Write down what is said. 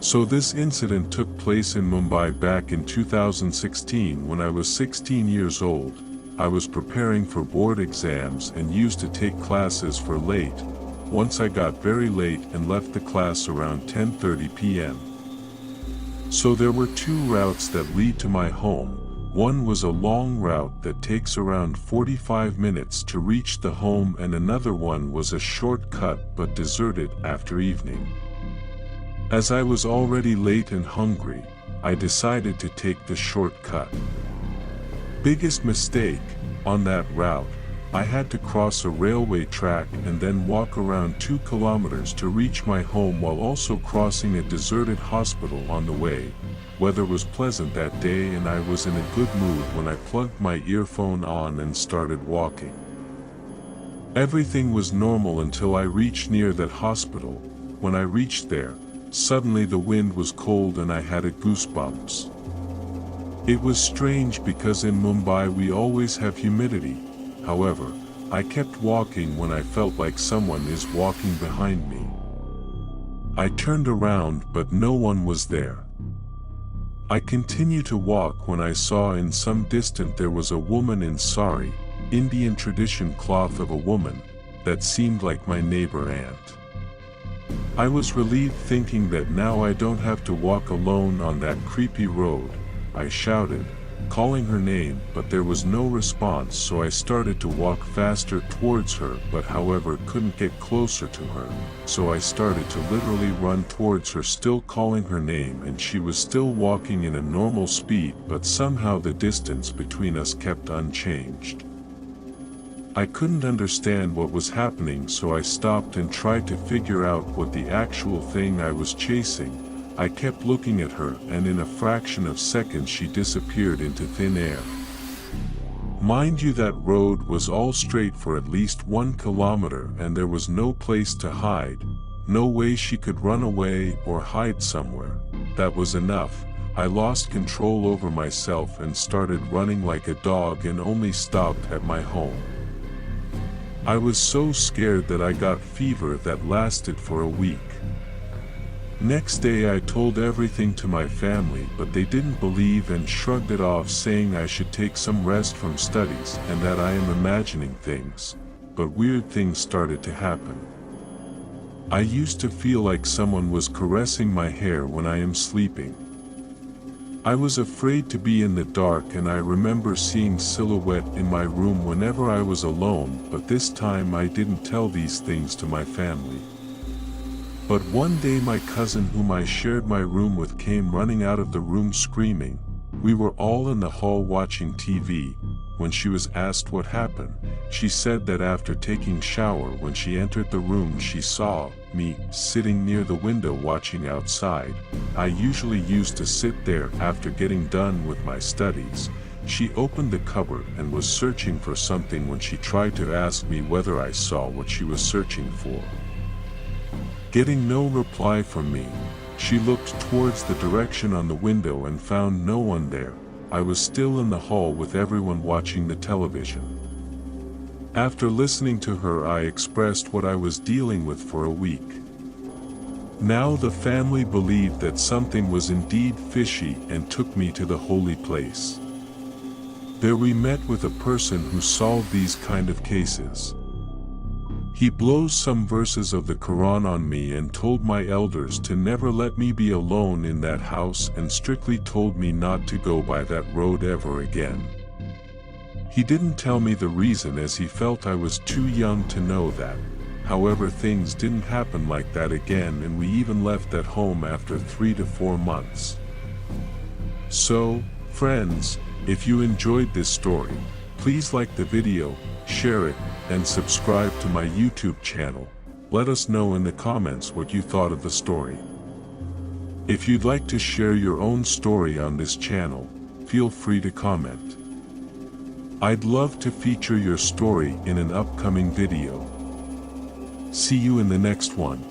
So this incident took place in Mumbai back in 2016 when I was 16 years old. I was preparing for board exams and used to take classes for late. Once I got very late and left the class around 10:30 p.m. So there were two routes that lead to my home. One was a long route that takes around 45 minutes to reach the home, and another one was a shortcut but deserted after evening. As I was already late and hungry, I decided to take the shortcut. Biggest mistake, on that route, I had to cross a railway track and then walk around 2 kilometers to reach my home while also crossing a deserted hospital on the way. Weather was pleasant that day and I was in a good mood when I plugged my earphone on and started walking. Everything was normal until I reached near that hospital. When I reached there, suddenly the wind was cold and I had a goosebumps. It was strange because in Mumbai we always have humidity. However, I kept walking when I felt like someone is walking behind me. I turned around but no one was there. I continued to walk when I saw in some distance there was a woman in sari, Indian tradition cloth of a woman, that seemed like my neighbor aunt. I was relieved thinking that now I don't have to walk alone on that creepy road. I shouted, calling her name, but there was no response, so I started to walk faster towards her, but however couldn't get closer to her, so I started to literally run towards her still calling her name, and she was still walking in a normal speed, but somehow the distance between us kept unchanged. I couldn't understand what was happening, so I stopped and tried to figure out what the actual thing I was chasing. I kept looking at her, and in a fraction of seconds she disappeared into thin air. Mind you, that road was all straight for at least 1 kilometer and there was no place to hide, no way she could run away or hide somewhere. That was enough. I lost control over myself and started running like a dog and only stopped at my home. I was so scared that I got fever that lasted for a week. Next day I told everything to my family, but they didn't believe and shrugged it off, saying I should take some rest from studies and that I am imagining things. But weird things started to happen. I used to feel like someone was caressing my hair when I am sleeping. I was afraid to be in the dark, and I remember seeing silhouette in my room whenever I was alone, but this time I didn't tell these things to my family. But one day my cousin, whom I shared my room with, came running out of the room screaming. We were all in the hall watching TV. When she was asked what happened, she said that after taking shower, when she entered the room, she saw me sitting near the window watching outside. I usually used to sit there after getting done with my studies. She opened the cupboard and was searching for something when she tried to ask me whether I saw what she was searching for. Getting no reply from me, she looked towards the direction on the window and found no one there. I was still in the hall with everyone watching the television. After listening to her, I expressed what I was dealing with for a week. Now the family believed that something was indeed fishy and took me to the holy place. There we met with a person who solved these kind of cases. He blows some verses of the Quran on me and told my elders to never let me be alone in that house, and strictly told me not to go by that road ever again. He didn't tell me the reason, as he felt I was too young to know that. However, things didn't happen like that again, and we even left that home after 3 to 4 months. So, friends, if you enjoyed this story, please like the video, share it, and subscribe to my YouTube channel. Let us know in the comments what you thought of the story. If you'd like to share your own story on this channel, feel free to comment. I'd love to feature your story in an upcoming video. See you in the next one.